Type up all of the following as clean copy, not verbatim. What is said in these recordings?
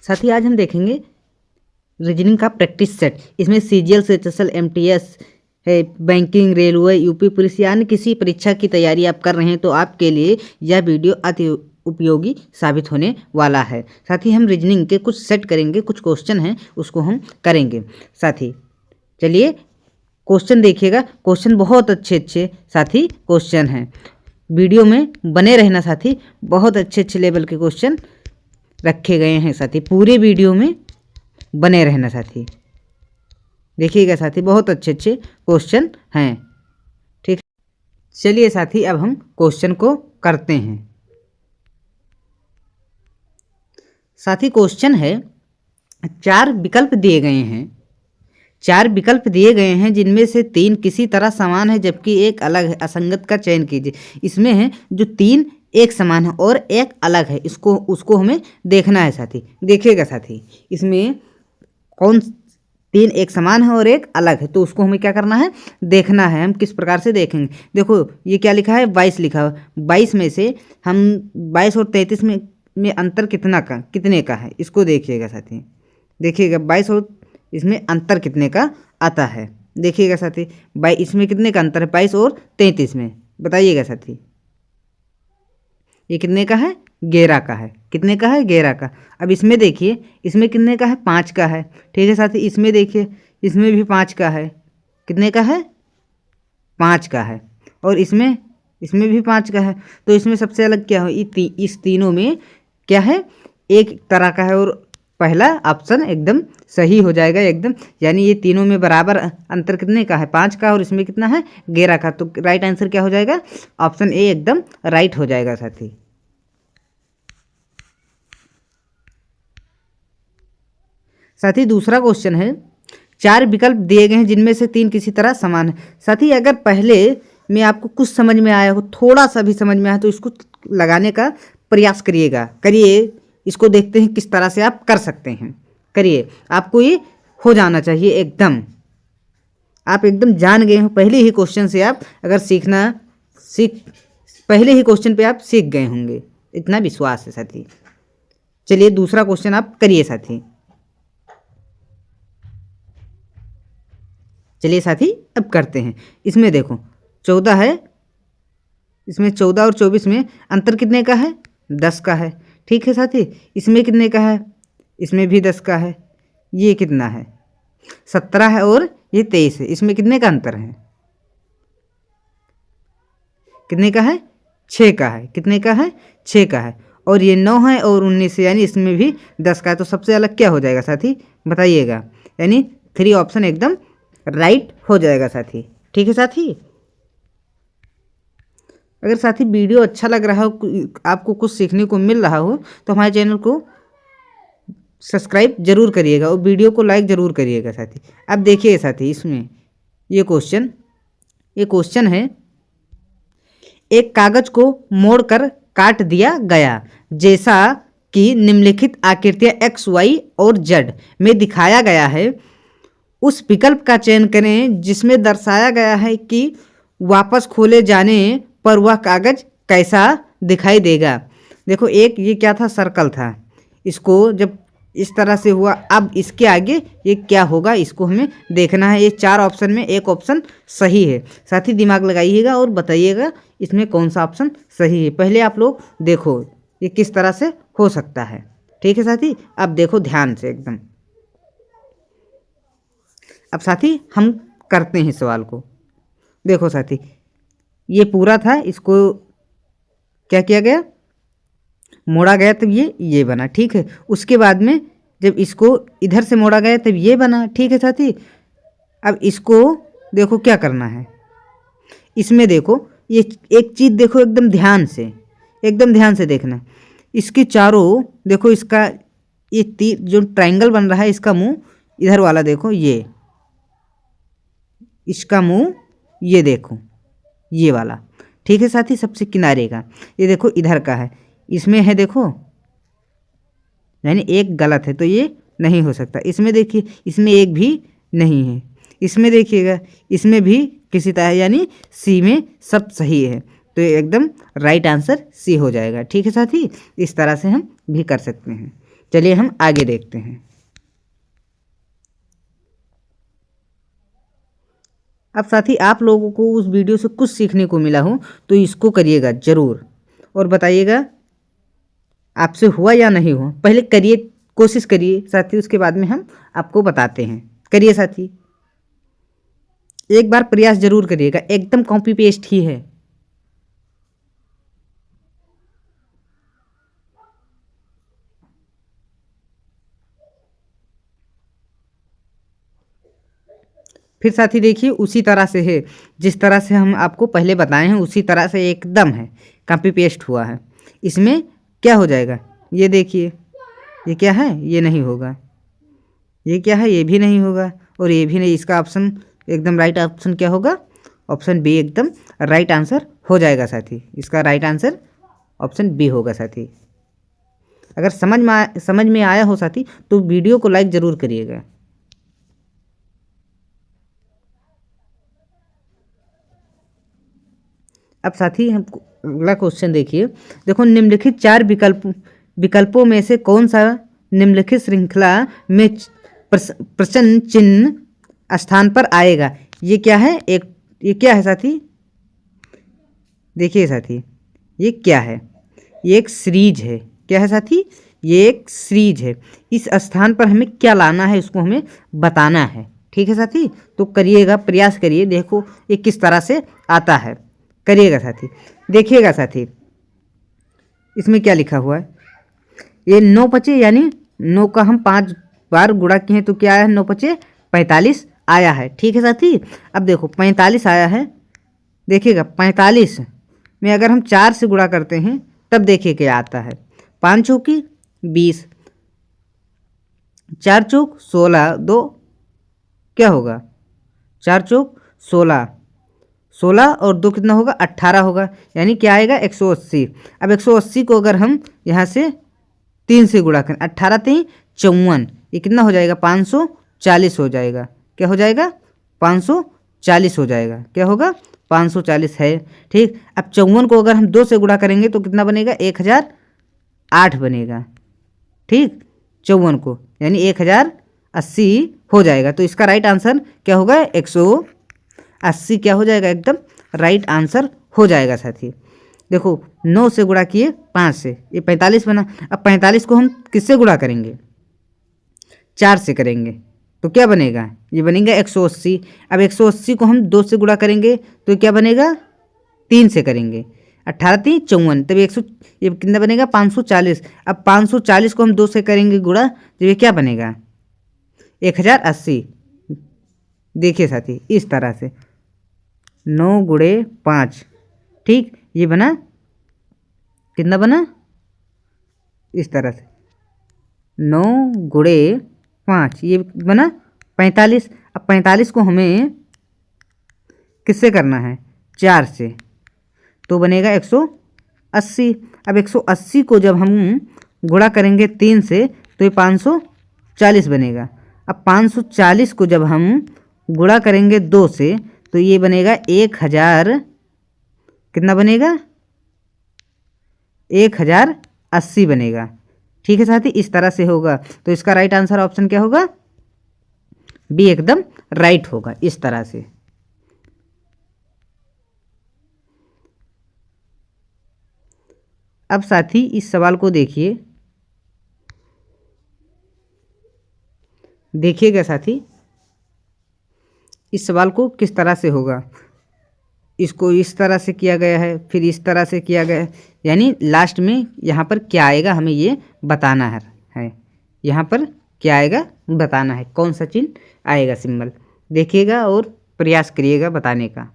साथ ही आज हम देखेंगे रीजनिंग का प्रैक्टिस सेट। इसमें सीजीएल से एचएसएल एमटीएस है, बैंकिंग, रेलवे, यूपी पुलिस यानी किसी परीक्षा की तैयारी आप कर रहे हैं तो आपके लिए यह वीडियो अति उपयोगी साबित होने वाला है। साथ ही हम रीजनिंग के कुछ सेट करेंगे, कुछ क्वेश्चन हैं उसको हम करेंगे। साथ ही चलिए क्वेश्चन देखिएगा। क्वेश्चन बहुत अच्छे साथी क्वेश्चन हैं, वीडियो में बने रहना साथी। बहुत अच्छे लेवल के क्वेश्चन रखे गए हैं साथी, पूरे वीडियो में बने रहना साथी। देखिएगा साथी, बहुत अच्छे क्वेश्चन हैं। ठीक, चलिए साथी अब हम क्वेश्चन को करते हैं। साथी क्वेश्चन है, 4 विकल्प दिए गए हैं। 4 विकल्प दिए गए हैं जिनमें से 3 किसी तरह समान है जबकि एक अलग है। असंगत का चयन कीजिए। इसमें है जो 3 एक समान है और एक अलग है, उसको हमें देखना है साथी। देखिएगा साथी, इसमें कौन 3 एक समान है और एक अलग है, तो उसको हमें क्या करना है, देखना है। हम किस प्रकार से देखेंगे, देखो ये क्या लिखा है, 22 लिखा है। 22 में से हम 22 और 33 में अंतर कितने का है, इसको देखिएगा साथी। देखिएगा 22 और इसमें अंतर कितने का आता है। देखिएगा साथी, इसमें कितने का अंतर है, 22 और 33 में, बताइएगा साथी। ये कितने का है, 11 का है। कितने का है, 11 का। अब इसमें देखिए, इसमें कितने का है, 5 का है। ठीक है साथी, इसमें देखिए, इसमें भी 5 का है। कितने का है, 5 का है। और इसमें भी 5 का है। तो इसमें सबसे अलग क्या हो, इस तीनों में क्या है, एक तरह का है। और पहला ऑप्शन एकदम सही हो जाएगा एकदम, यानी ये तीनों में बराबर अंतर कितने का है, 5 का, और इसमें कितना है, 11 का। तो राइट आंसर क्या हो जाएगा, ऑप्शन ए एकदम राइट हो जाएगा साथी। साथी दूसरा क्वेश्चन है, 4 विकल्प दिए गए हैं जिनमें से 3 किसी तरह समान है। साथी अगर पहले में आपको कुछ समझ में आया हो, थोड़ा सा भी समझ में आया तो इसको लगाने का प्रयास करिए। इसको देखते हैं किस तरह से आप कर सकते हैं। करिए, आपको ये हो जाना चाहिए एकदम। आप एकदम जान गए हो पहले ही क्वेश्चन से। आप अगर पहले ही क्वेश्चन पे आप सीख गए होंगे, इतना विश्वास है साथी। चलिए दूसरा क्वेश्चन आप करिए साथी। चलिए साथी अब करते हैं। इसमें देखो 14 है, इसमें 14 और 24 में अंतर कितने का है, 10 का है। ठीक है साथी, इसमें कितने का है, इसमें भी 10 का है। ये कितना है, 17 है और ये 23 है। इसमें कितने का अंतर है, कितने का है, 6 का है। कितने का है, 6 का है। और ये 9 है और 19 है, यानी इसमें भी 10 का है। तो सबसे अलग क्या हो जाएगा साथी, बताइएगा। यानी 3 ऑप्शन एकदम राइट हो जाएगा साथी। ठीक है साथी, अगर साथी वीडियो अच्छा लग रहा हो, आपको कुछ सीखने को मिल रहा हो, तो हमारे चैनल को सब्सक्राइब जरूर करिएगा और वीडियो को लाइक जरूर करिएगा साथी। अब देखिए साथी, इसमें ये क्वेश्चन है, एक कागज को मोड़कर काट दिया गया जैसा कि निम्नलिखित आकृतियां एक्स, वाई और जेड में दिखाया गया है। उस विकल्प का चयन करें जिसमें दर्शाया गया है कि वापस खोले जाने पर वह कागज कैसा दिखाई देगा। देखो एक ये क्या था, सर्कल था। इसको जब इस तरह से हुआ, अब इसके आगे ये क्या होगा, इसको हमें देखना है। ये 4 ऑप्शन में एक ऑप्शन सही है। साथी दिमाग लगाइएगा और बताइएगा इसमें कौन सा ऑप्शन सही है। पहले आप लोग देखो ये किस तरह से हो सकता है। ठीक है साथी, अब देखो ध्यान से एकदम। अब साथी हम करते हैं सवाल को। देखो साथी, ये पूरा था, इसको क्या किया गया, मोड़ा गया, तब ये बना। ठीक है, उसके बाद में जब इसको इधर से मोड़ा गया तब ये बना। ठीक है साथी, अब इसको देखो क्या करना है। इसमें देखो ये एक चीज़ देखो, एकदम ध्यान से देखना। इसके चारों देखो, इसका ये जो ट्रायंगल बन रहा है, इसका मुंह इधर वाला देखो, ये इसका मुंह ये देखो, ये वाला। ठीक है साथी, सबसे किनारे का ये देखो इधर का है, इसमें है देखो, यानी एक गलत है तो ये नहीं हो सकता। इसमें देखिए, इसमें एक भी नहीं है। इसमें देखिएगा, इसमें भी किसी तरह, यानी सी में सब सही है। तो एकदम राइट आंसर सी हो जाएगा। ठीक है साथी, इस तरह से हम भी कर सकते हैं। चलिए हम आगे देखते हैं। अब साथी आप लोगों को उस वीडियो से कुछ सीखने को मिला हो तो इसको करिएगा ज़रूर और बताइएगा आपसे हुआ या नहीं हुआ। पहले करिए, कोशिश करिए साथी, उसके बाद में हम आपको बताते हैं। करिए साथी, एक बार प्रयास जरूर करिएगा, एकदम कॉपी पेस्ट ही है। फिर साथी देखिए उसी तरह से है, जिस तरह से हम आपको पहले बताए हैं उसी तरह से एकदम है, कॉपी पेस्ट हुआ है। इसमें क्या हो जाएगा, ये देखिए, ये क्या है, ये नहीं होगा, ये क्या है, ये भी नहीं होगा, और ये भी नहीं। इसका ऑप्शन एकदम राइट ऑप्शन क्या होगा, ऑप्शन बी एकदम राइट आंसर हो जाएगा साथी। इसका राइट आंसर ऑप्शन बी होगा साथी। अगर समझ में आया हो साथी तो वीडियो को लाइक ज़रूर करिएगा। अब साथी हम अगला क्वेश्चन देखिए। देखो, निम्नलिखित 4 विकल्पों में से कौन सा निम्नलिखित श्रृंखला में प्रश्न चिन्ह स्थान पर आएगा। ये क्या है, ये क्या है साथी, देखिए साथी, ये क्या है, ये एक सीरीज है। क्या है साथी, ये एक सीरीज है। इस स्थान पर हमें क्या लाना है, इसको हमें बताना है। ठीक है साथी, तो करिएगा, प्रयास करिए, देखो ये किस तरह से आता है, करिएगा साथी। देखिएगा साथी, इसमें क्या लिखा हुआ है, ये 9 पचे यानी 9 का हम 5 बार गुणा किए तो क्या आया है, 9 पचे 45 आया है। ठीक है साथी, अब देखो 45 आया है। देखिएगा 45 में अगर हम 4 से गुणा करते हैं तब देखिए क्या आता है। 5 चौकी 20, 4 चौक 16, 2 क्या होगा, 4 चौक 16, 16 और 2 कितना होगा, 18 होगा, यानी क्या आएगा 180। अब 180 को अगर हम यहाँ से 3 से गुणा करें, 18 3 54, ये कितना हो जाएगा, 540 हो जाएगा। क्या हो जाएगा, 540 हो जाएगा। क्या होगा, 540 है। ठीक, अब 54 को अगर हम 2 से गुणा करेंगे तो कितना बनेगा, 1008 बनेगा। ठीक, 54 को यानी 1080 हो जाएगा। तो इसका राइट आंसर क्या होगा, 180 क्या हो जाएगा, एकदम राइट आंसर हो जाएगा साथी। देखो 9 से गुणा किए 5 से, ये 45 बना। अब 45 को हम किससे गुणा करेंगे, 4 से करेंगे तो क्या बनेगा, ये बनेगा 180। अब 180 को हम 2 से गुणा करेंगे तो क्या बनेगा, 3 से करेंगे, 18 3 54, तब 100, ये कितना बनेगा, 540। अब 540 को हम 2 से करेंगे गुणा तो ये क्या बनेगा, 1080। देखिए साथी, इस तरह से 9 गुणे 5, ठीक, ये बना, कितना बना, इस तरह से 9 गुणे 5, ये बना 45। अब 45 को हमें किससे करना है, 4 से, तो बनेगा 180। अब 180 को जब हम गुणा करेंगे 3 से तो ये 540 बनेगा। अब 540 को जब हम गुणा करेंगे 2 से तो ये बनेगा 1000, कितना बनेगा, 1080 बनेगा। ठीक है साथी, इस तरह से होगा। तो इसका राइट आंसर ऑप्शन क्या होगा, बी एकदम राइट होगा, इस तरह से। अब साथी इस सवाल को देखिए, देखिएगा साथी, इस सवाल को किस तरह से होगा। इसको इस तरह से किया गया है, फिर इस तरह से किया गया है, यानी लास्ट में यहाँ पर क्या आएगा हमें ये बताना है। यहाँ पर क्या आएगा बताना है, कौन सा चिन्ह आएगा, सिंबल। देखिएगा और प्रयास करिएगा बताने का।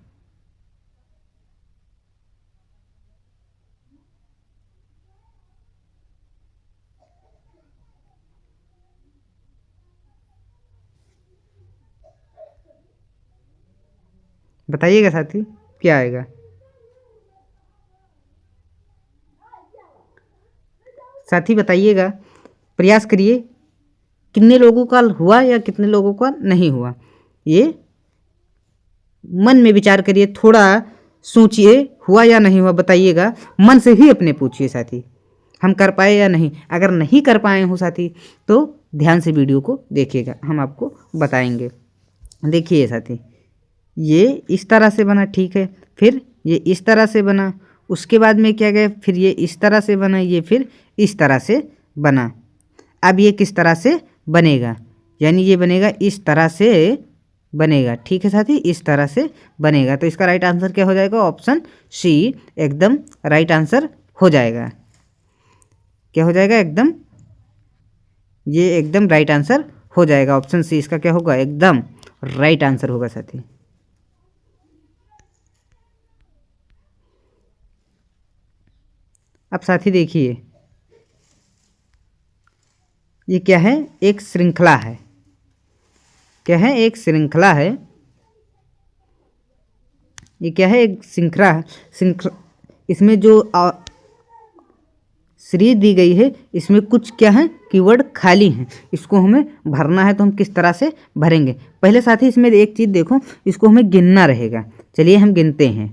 बताइएगा साथी क्या आएगा। साथी बताइएगा, प्रयास करिए, कितने लोगों का हुआ या कितने लोगों का नहीं हुआ, ये मन में विचार करिए, थोड़ा सोचिए, हुआ या नहीं हुआ बताइएगा, मन से ही अपने पूछिए साथी। हम कर पाए या नहीं। अगर नहीं कर पाए हो साथी तो ध्यान से वीडियो को देखिएगा, हम आपको बताएंगे। देखिए साथी, ये इस तरह से बना, ठीक है, फिर ये इस तरह से बना, उसके बाद में क्या गया, फिर ये इस तरह से बना, ये फिर इस तरह से बना। अब ये किस तरह से बनेगा, यानी ये बनेगा इस तरह से बनेगा, ठीक है साथी, इस तरह से बनेगा। तो इसका राइट आंसर क्या हो जाएगा, ऑप्शन सी एकदम राइट आंसर हो जाएगा। क्या हो जाएगा, एकदम, ये एकदम राइट आंसर हो जाएगा। ऑप्शन सी इसका क्या होगा, एकदम राइट आंसर होगा साथी। अब साथी देखिए, ये क्या है, एक श्रृंखला है। क्या है, एक श्रृंखला है। ये क्या है, एक श्रृंखला। इसमें जो सीरीज दी गई है, इसमें कुछ क्या है, कीवर्ड खाली हैं, इसको हमें भरना है। तो हम किस तरह से भरेंगे, पहले साथी इसमें एक चीज़ देखो, इसको हमें गिनना रहेगा। चलिए हम गिनते हैं,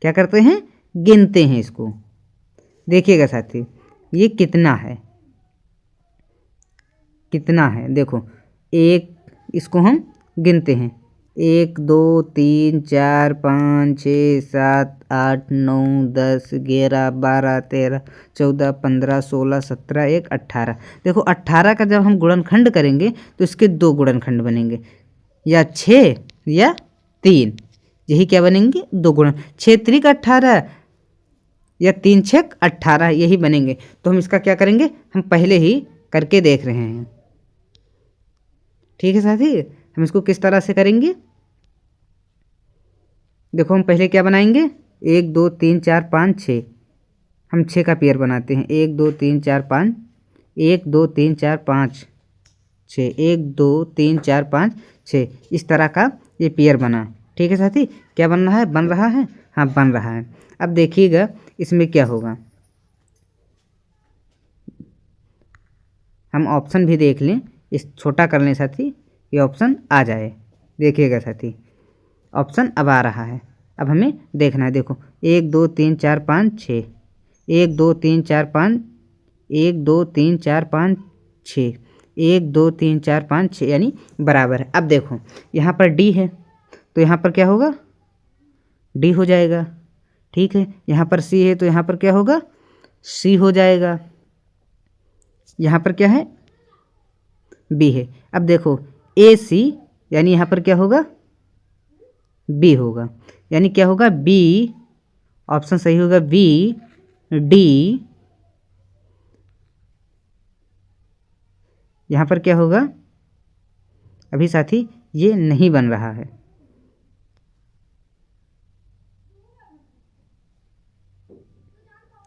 क्या करते हैं, गिनते हैं इसको। देखिएगा साथी, ये कितना है, कितना है, देखो एक, इसको हम गिनते हैं, 1 2 3 4 5 6 7 8 9 10 11 12 13 14 15 16 17 1 18। देखो 18 का जब हम गुणनखंड करेंगे तो इसके 2 गुणनखंड बनेंगे, या 6 या 3, यही क्या बनेंगे, 2 गुणन, 6 3 18 या 3 6 18, यही बनेंगे। तो हम इसका क्या करेंगे, हम पहले ही करके देख रहे हैं, ठीक है साथी। हम इसको किस तरह से करेंगे, देखो हम पहले क्या बनाएंगे, 1 2 3 4 5 6, हम 6 का पेयर बनाते हैं, 1 2 3 4 5, 1 2 3 4 5 6, 1 2 3 4 5 6, इस तरह का ये पेयर बना, ठीक है साथी। क्या बन रहा है, बन रहा है, हाँ बन रहा है। अब देखिएगा इसमें क्या होगा, हम ऑप्शन भी देख लें, इस छोटा कर लें साथी, ये ऑप्शन आ जाए। देखिएगा साथी, ऑप्शन अब आ रहा है, अब हमें देखना है। देखो 1 2 3 4 5 6, 1 2 3 4 5, 1 2 3 4 5 6, 1 2 3 4 5 6, यानी बराबर है। अब देखो यहाँ पर डी है, तो यहाँ पर क्या होगा, डी हो जाएगा, ठीक है। यहाँ पर सी है, तो यहाँ पर क्या होगा, सी हो जाएगा। यहाँ पर क्या है, बी है। अब देखो ए सी, यानी यहाँ पर क्या होगा, बी होगा, यानी क्या होगा, बी, ऑप्शन सही होगा बी डी। यहाँ पर क्या होगा, अभी साथी ये नहीं बन रहा है,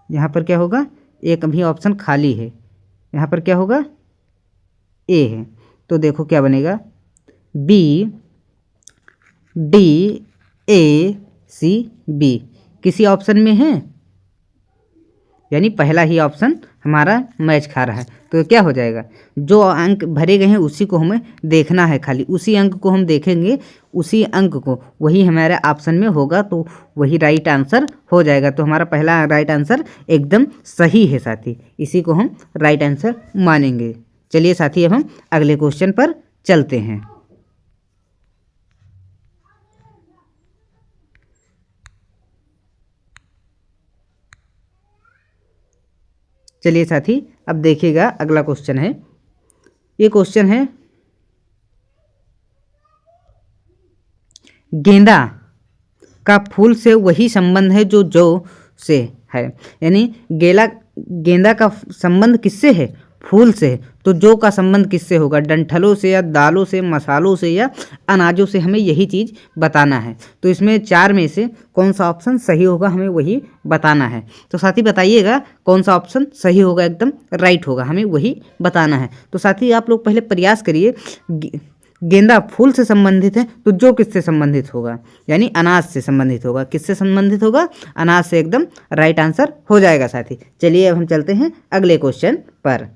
यहाँ पर क्या होगा, एक अभी ऑप्शन खाली है, यहाँ पर क्या होगा, ए है। तो देखो क्या बनेगा, B D A C B, किसी ऑप्शन में है, यानी पहला ही ऑप्शन हमारा मैच खा रहा है। तो क्या हो जाएगा, जो अंक भरे गए हैं उसी को हमें देखना है, खाली उसी अंक को हम देखेंगे, उसी अंक को, वही हमारे ऑप्शन में होगा, तो वही राइट आंसर हो जाएगा। तो हमारा पहला राइट आंसर एकदम सही है साथी, इसी को हम राइट आंसर मानेंगे। चलिए साथी, अब हम अगले क्वेश्चन पर चलते हैं। चलिए साथी, अब देखिएगा अगला क्वेश्चन है, ये क्वेश्चन है, गेंदा का फूल से वही संबंध है जो जौ से है, यानी गेंदा का संबंध किससे है, फूल से है। तो जौ का संबंध किससे होगा, डंठलों से या दालों से, मसालों से या अनाजों से, हमें यही चीज़ बताना है। तो इसमें 4 में से कौन सा ऑप्शन सही होगा, हमें वही बताना है। तो साथी बताइएगा कौन सा ऑप्शन सही होगा, एकदम राइट होगा, हमें वही बताना है। तो साथी आप लोग पहले प्रयास करिए, गेंदा फूल से संबंधित है तो जौ किससे संबंधित होगा, यानी अनाज से संबंधित होगा। किससे संबंधित होगा, अनाज से, एकदम राइट आंसर हो जाएगा साथी। चलिए अब हम चलते हैं अगले क्वेश्चन पर।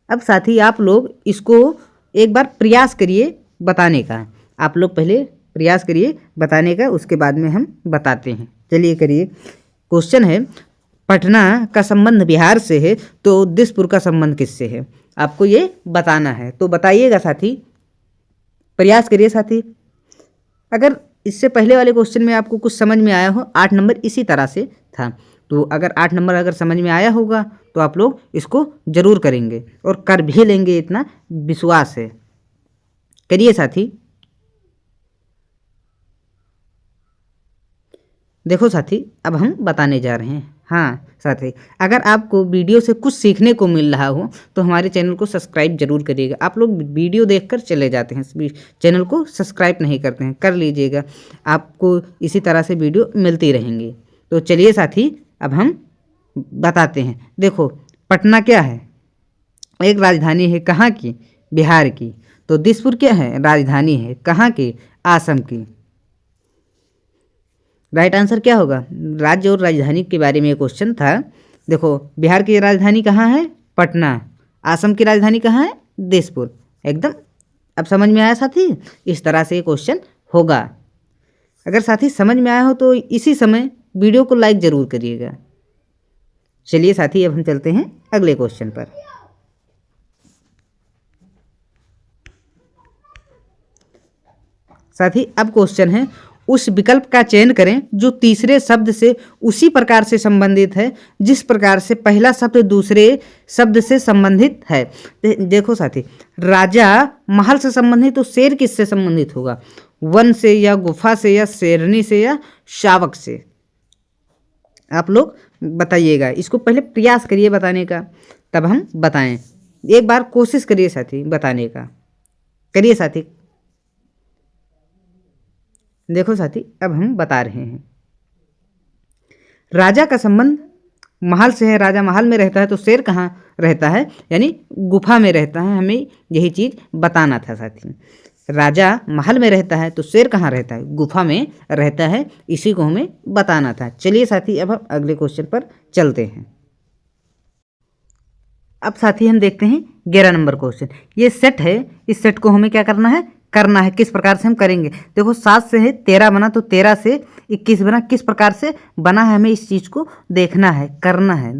अब साथी आप लोग इसको एक बार प्रयास करिए बताने का। आप लोग पहले प्रयास करिए बताने का, उसके बाद में हम बताते हैं। चलिए करिए। क्वेश्चन है, पटना का संबंध बिहार से है तो दिसपुर का संबंध किससे है? आपको ये बताना है, तो बताइएगा साथी, प्रयास करिए साथी। अगर इससे पहले वाले क्वेश्चन में आपको कुछ समझ में आया हो, 8 नंबर इसी तरह से था, तो अगर 8 नंबर अगर समझ में आया होगा तो आप लोग इसको जरूर करेंगे और कर भी लेंगे, इतना विश्वास है। करिए साथी। देखो साथी, अब हम बताने जा रहे हैं। हाँ साथी, अगर आपको वीडियो से कुछ सीखने को मिल रहा हो तो हमारे चैनल को सब्सक्राइब जरूर करिएगा। आप लोग वीडियो देखकर चले जाते हैं, चैनल को सब्सक्राइब नहीं करते हैं, कर लीजिएगा, आपको इसी तरह से वीडियो मिलती रहेंगी। तो चलिए साथी, अब हम बताते हैं। देखो, पटना क्या है? एक राजधानी है, कहाँ की? बिहार की। तो दिसपुर क्या है? राजधानी है, कहाँ की? असम की। राइट आंसर क्या होगा? राज्य और राजधानी के बारे में क्वेश्चन था। देखो, बिहार की राजधानी कहाँ है? पटना। असम की राजधानी कहाँ है? दिसपुर। एकदम अब समझ में आया साथी? इस तरह से क्वेश्चन होगा। अगर साथी समझ में आया हो तो इसी समय वीडियो को लाइक जरूर करिएगा। चलिए साथी, अब हम चलते हैं अगले क्वेश्चन पर। साथी, अब क्वेश्चन है, उस विकल्प का चयन करें जो तीसरे शब्द से उसी प्रकार से संबंधित है जिस प्रकार से पहला शब्द दूसरे शब्द से संबंधित है। देखो साथी, राजा महल से संबंधित, तो शेर किससे संबंधित होगा? वन से या गुफा से या शेरनी से या शावक से? आप लोग बताइएगा। इसको पहले प्रयास करिए बताने का, तब हम बताएं। एक बार कोशिश करिए साथी बताने का। करिए साथी। देखो साथी, अब हम बता रहे हैं। राजा का संबंध महल से है, राजा महल में रहता है, तो शेर कहाँ रहता है? यानी गुफा में रहता है। हमें यही चीज़ बताना था साथी। राजा महल में रहता है तो शेर कहाँ रहता है? गुफा में रहता है। इसी को हमें बताना था। चलिए साथी, अब हम अगले क्वेश्चन पर चलते हैं। अब साथी हम देखते हैं 11 नंबर क्वेश्चन। ये सेट है, इस सेट को हमें क्या करना है? किस प्रकार से हम करेंगे? देखो, 7 से है 13 बना, तो 13 से 21 बना, किस प्रकार से बना है हमें इस चीज़ को देखना है, करना है।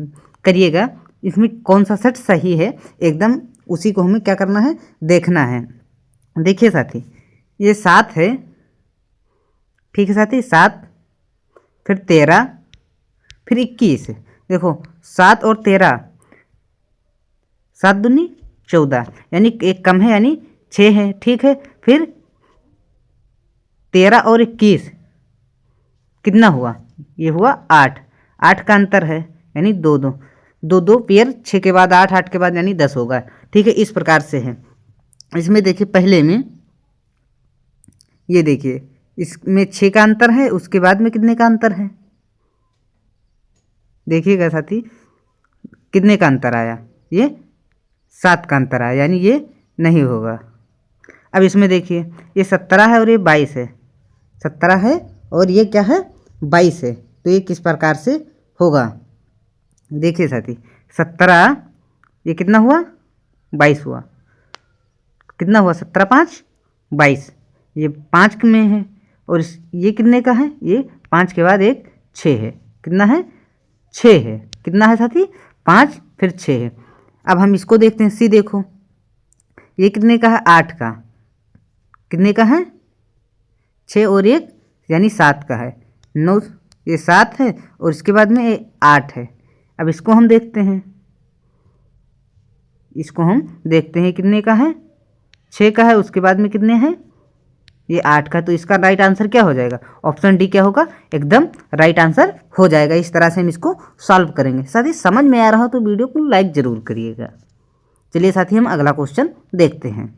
करिएगा, इसमें कौन सा सेट सही है, एकदम उसी को हमें क्या करना है? देखना है। देखिए साथी, ये 7 है, ठीक है साथी, 7, फिर 13, फिर 21। देखो, 7 और 13, 7 दूनी 14, यानी एक कम है, यानी 6 है, ठीक है। फिर 13 और 21 कितना हुआ? ये हुआ 8, 8 का अंतर है, यानी 2 2 2 2 पेयर, 6 के बाद 8, 8 के बाद यानी 10 होगा, ठीक है। इस प्रकार से है। इसमें देखिए, पहले में ये देखिए, इसमें 6 का अंतर है, उसके बाद में कितने का अंतर है? देखिएगा साथी, कितने का अंतर आया? ये 7 का अंतर आया, यानी ये नहीं होगा। अब इसमें देखिए, ये 17 है और ये 22 है। 17 है और ये क्या है? 22 है। तो ये किस प्रकार से होगा? देखिए साथी, 17, ये कितना हुआ? 22 हुआ। कितना हुआ? 17 5 22। ये 5 में है और ये कितने का है? ये 5 के बाद एक 6 है। कितना है? 6 है। कितना है साथी? 5 फिर 6 है। अब हम इसको देखते हैं। सी देखो, ये कितने का है? 8 का। कितने का है? 6 और 1 यानी 7 का है। 9, ये 7 है और इसके बाद में ये 8 है। अब इसको हम देखते हैं, इसको हम देखते हैं कितने का है? 6 का है, उसके बाद में कितने हैं? ये 8 का। तो इसका राइट आंसर क्या हो जाएगा? ऑप्शन डी क्या होगा? एकदम राइट आंसर हो जाएगा। इस तरह से हम इसको सॉल्व करेंगे। साथी, समझ में आ रहा हो तो वीडियो को लाइक ज़रूर करिएगा। चलिए साथी, हम अगला क्वेश्चन देखते हैं।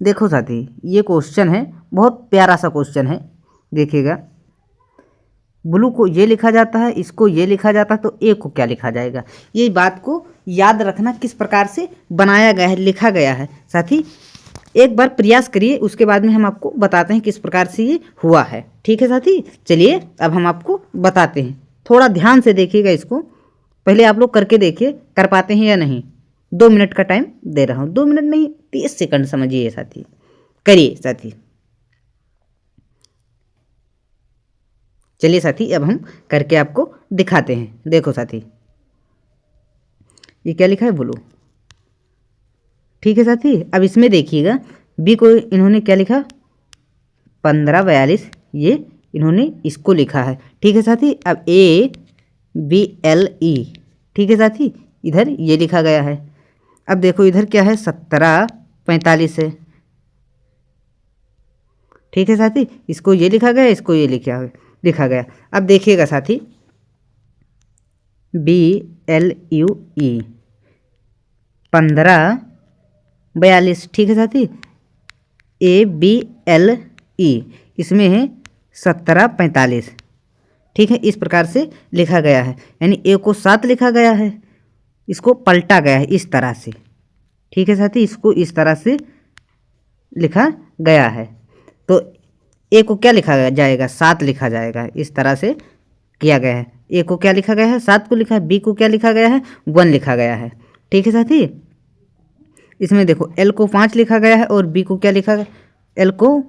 देखो साथी, ये क्वेश्चन है, बहुत प्यारा सा क्वेश्चन है। देखिएगा, ब्लू को ये लिखा जाता है, इसको ये लिखा जाता है, तो ए को क्या लिखा जाएगा? ये बात को याद रखना, किस प्रकार से बनाया गया है, लिखा गया है। साथी, एक बार प्रयास करिए, उसके बाद में हम आपको बताते हैं किस प्रकार से ये हुआ है, ठीक है साथी। चलिए, अब हम आपको बताते हैं। थोड़ा ध्यान से देखिएगा इसको, पहले आप लोग करके देखिए कर पाते हैं या नहीं। 2 मिनट का टाइम दे रहा हूँ, 2 मिनट नहीं, 30 सेकंड समझिए साथी। करिए साथी। चलिए साथी, अब हम करके आपको दिखाते हैं। देखो साथी, ये क्या लिखा है, बोलो। ठीक है साथी, अब इसमें देखिएगा बी को इन्होंने क्या लिखा, 1542, ये इन्होंने इसको लिखा है। ठीक है साथी, अब ABLE, ठीक है साथी, इधर ये लिखा गया है। अब देखो इधर क्या है, 1745 है। ठीक है साथी, इसको ये लिखा गया, इसको ये लिखा गया। अब देखिएगा साथी, BLUE 1542, ठीक है साथी, ABLE इसमें है 1745। ठीक है, इस प्रकार से लिखा गया है, यानी ए को 7 लिखा गया है, इसको पलटा गया है इस तरह से। ठीक है साथी, इसको इस तरह से लिखा गया है, तो ए को क्या लिखा जाएगा, 7 लिखा जाएगा, इस तरह से किया गया है। ए को क्या लिखा गया है, 7 को लिखा है, बी को क्या लिखा गया है, 1 लिखा गया है। ठीक है साथी, इसमें देखो एल को 5 लिखा गया है और बी को क्या लिखा गया, एल को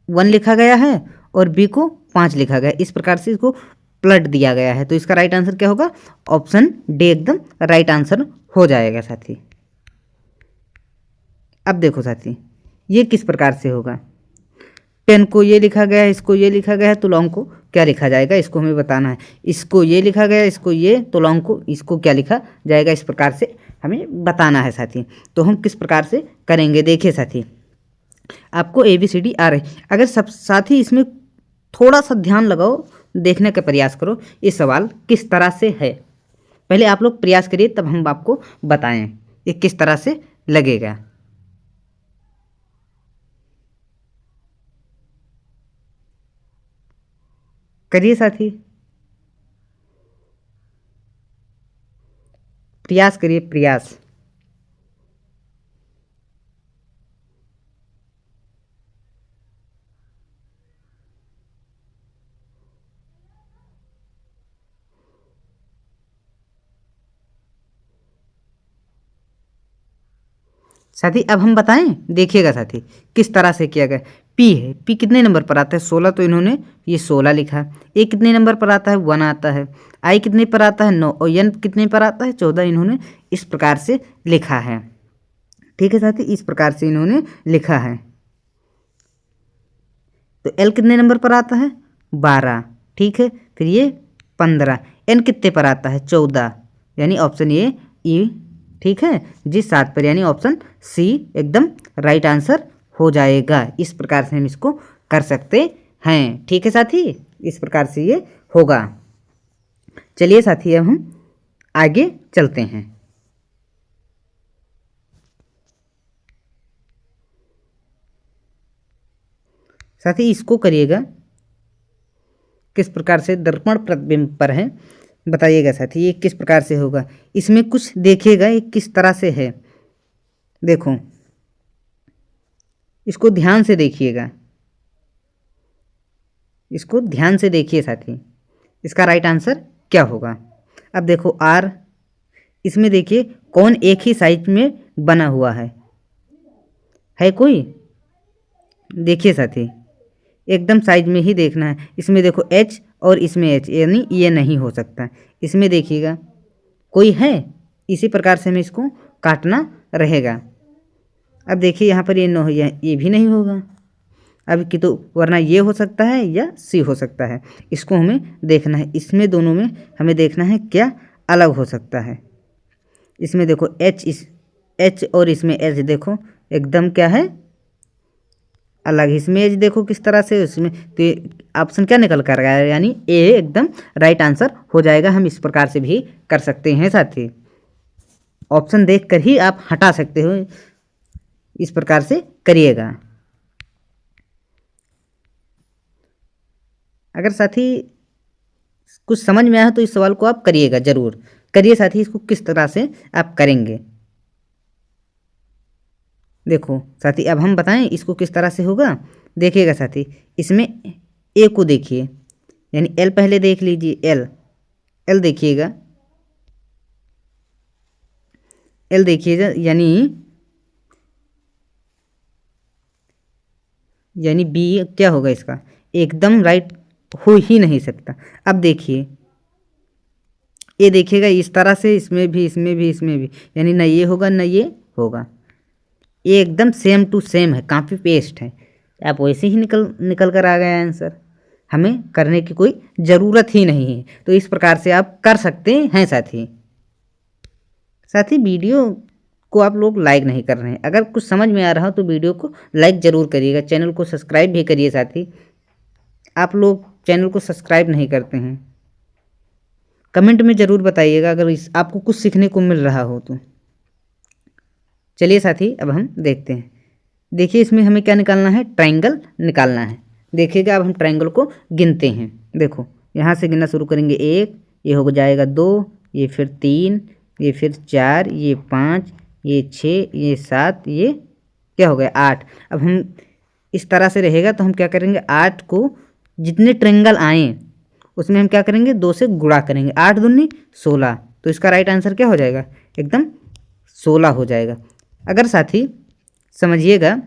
1 लिखा गया है और बी को 5 लिखा गया है। इस प्रकार से इसको पलट दिया गया है, तो इसका राइट आंसर क्या होगा, ऑप्शन डी एकदम राइट आंसर हो जाएगा साथी। अब देखो साथी, ये किस प्रकार से होगा, 10 को ये लिखा गया है, इसको ये लिखा गया है, तो लॉन्ग को क्या लिखा जाएगा, इसको हमें बताना है। इसको ये लिखा गया है, इसको ये, तो लॉन्ग को इसको क्या लिखा जाएगा, इस प्रकार से हमें बताना है साथी। तो हम किस प्रकार से करेंगे, देखिए साथी, आपको ABCD आ रही, अगर सब साथी इसमें थोड़ा सा ध्यान लगाओ, देखने का प्रयास करो ये सवाल किस तरह से है। पहले आप लोग प्रयास करिए, तब हम आपको बताएं ये किस तरह से लगेगा। करिए साथी, प्रयास करिए, प्रयास। साथी अब हम बताएं, देखिएगा साथी किस तरह से किया गया। पी है, पी कितने नंबर पर आता है, 16, तो इन्होंने ये 16 लिखा है। ए कितने नंबर पर आता है, 1 आता है। आई कितने पर आता है, 9, और एन कितने पर आता है, 14, इन्होंने इस प्रकार से लिखा है। ठीक है साथी, इस प्रकार से इन्होंने लिखा है। तो एल कितने नंबर पर आता है, 12, ठीक है, फिर ये 15, एन कितने पर आता है, 14, यानी ऑप्शन ए ई, ठीक है जी, 7 पर, यानी ऑप्शन सी एकदम राइट आंसर हो जाएगा। इस प्रकार से हम इसको कर सकते हैं। ठीक है साथी, इस प्रकार से ये होगा। चलिए साथी, अब हम आगे चलते हैं। साथी इसको करिएगा, किस प्रकार से दर्पण प्रतिबिंब पर है, बताइएगा साथी ये किस प्रकार से होगा। इसमें कुछ देखिएगा ये किस तरह से है, देखो इसको ध्यान से देखिएगा, इसको ध्यान से देखिए साथी, इसका राइट आंसर क्या होगा। अब देखो आर, इसमें देखिए कौन एक ही साइज में बना हुआ है कोई, देखिए साथी एकदम साइज में ही देखना है। इसमें देखो एच और इसमें एच, यानी ये नहीं हो सकता। इसमें देखिएगा कोई है, इसी प्रकार से हमें इसको काटना रहेगा। अब देखिए यहाँ पर ये नो है, ये भी नहीं होगा अब कि, तो वरना ये हो सकता है या सी हो सकता है, इसको हमें देखना है। इसमें दोनों में हमें देखना है क्या अलग हो सकता है। इसमें देखो एच और इसमें एच देखो एकदम क्या है अलग। इसमें एच देखो किस तरह से, उसमें तो ऑप्शन क्या निकल कर आया, यानी ए एकदम राइट आंसर हो जाएगा। हम इस प्रकार से भी कर सकते हैं साथी, ऑप्शन देखकर ही आप हटा सकते हो, इस प्रकार से करिएगा। अगर साथी कुछ समझ में आया तो इस सवाल को आप करिएगा, जरूर करिए साथी। इसको किस तरह से आप करेंगे, देखो साथी अब हम बताएं इसको किस तरह से होगा। देखिएगा साथी, इसमें ए को देखिए, यानी एल पहले देख लीजिए, एल देखिएगा, एल देखिएगा, यानी बी क्या होगा इसका एकदम राइट हो ही नहीं सकता। अब देखिए, ये देखिएगा इस तरह से, इसमें भी, इसमें भी, इसमें भी, यानी ना ये होगा ना ये होगा। ये एकदम सेम टू सेम है, कॉपी पेस्ट है। आप वैसे ही निकल कर आ गया आंसर। हमें करने की कोई ज़रूरत ही नहीं है। तो इस प्रकार से आप कर सकते हैं साथी। साथी वीडियो को आप लोग लाइक नहीं कर रहे हैं। अगर कुछ समझ में आ रहा हो तो वीडियो को लाइक ज़रूर करिएगा, चैनल को सब्सक्राइब भी करिए साथी। आप लोग चैनल को सब्सक्राइब नहीं करते हैं। कमेंट में ज़रूर बताइएगा अगर आपको कुछ सीखने को मिल रहा हो तो। चलिए साथी, अब हम देखते हैं। देखिए इसमें हमें क्या निकालना है, ट्रायंगल निकालना है। देखिएगा अब हम ट्रायंगल को गिनते हैं। देखो यहाँ से गिनना शुरू करेंगे, 1, ये हो जाएगा 2, ये फिर 3, ये फिर 4, ये 5, ये 6, ये 7, ये क्या हो गया 8। अब हम इस तरह से रहेगा तो हम क्या करेंगे, 8 को जितने ट्रायंगल आए उसमें हम क्या करेंगे, 2 से गुणा करेंगे। 8 दूनी 16, तो इसका राइट आंसर क्या हो जाएगा, एकदम 16 हो जाएगा। अगर साथी समझिएगा,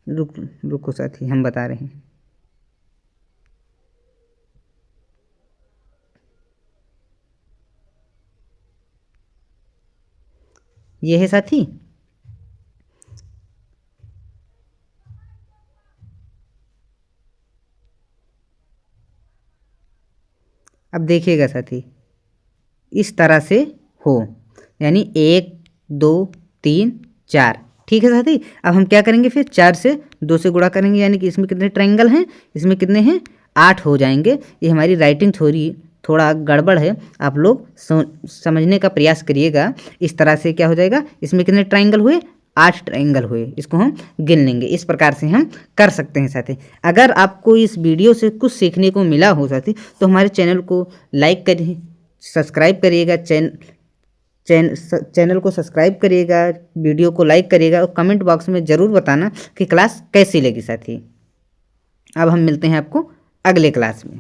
रुको साथी, हम बता रहे हैं। ये है साथी, अब देखिएगा साथी, इस तरह से हो, यानी 1 2 3 4। ठीक है साथी। अब हम क्या करेंगे, फिर 4 से 2 से गुणा करेंगे, यानी कि इसमें कितने ट्रायंगल हैं, इसमें कितने हैं, 8 हो जाएंगे। ये हमारी राइटिंग थोड़ा गड़बड़ है, आप लोग समझने का प्रयास करिएगा। इस तरह से क्या हो जाएगा, इसमें कितने ट्रायंगल हुए, 8 ट्रायंगल हुए, इसको हम गिन लेंगे। इस प्रकार से हम कर सकते हैं साथी। अगर आपको इस वीडियो से कुछ सीखने को मिला हो साथी तो हमारे चैनल को लाइक करिए, सब्सक्राइब करिएगा, चैनल को सब्सक्राइब करिएगा, वीडियो को लाइक करिएगा और कमेंट बॉक्स में ज़रूर बताना कि क्लास कैसी लगी साथी। अब हम मिलते हैं आपको अगले क्लास में।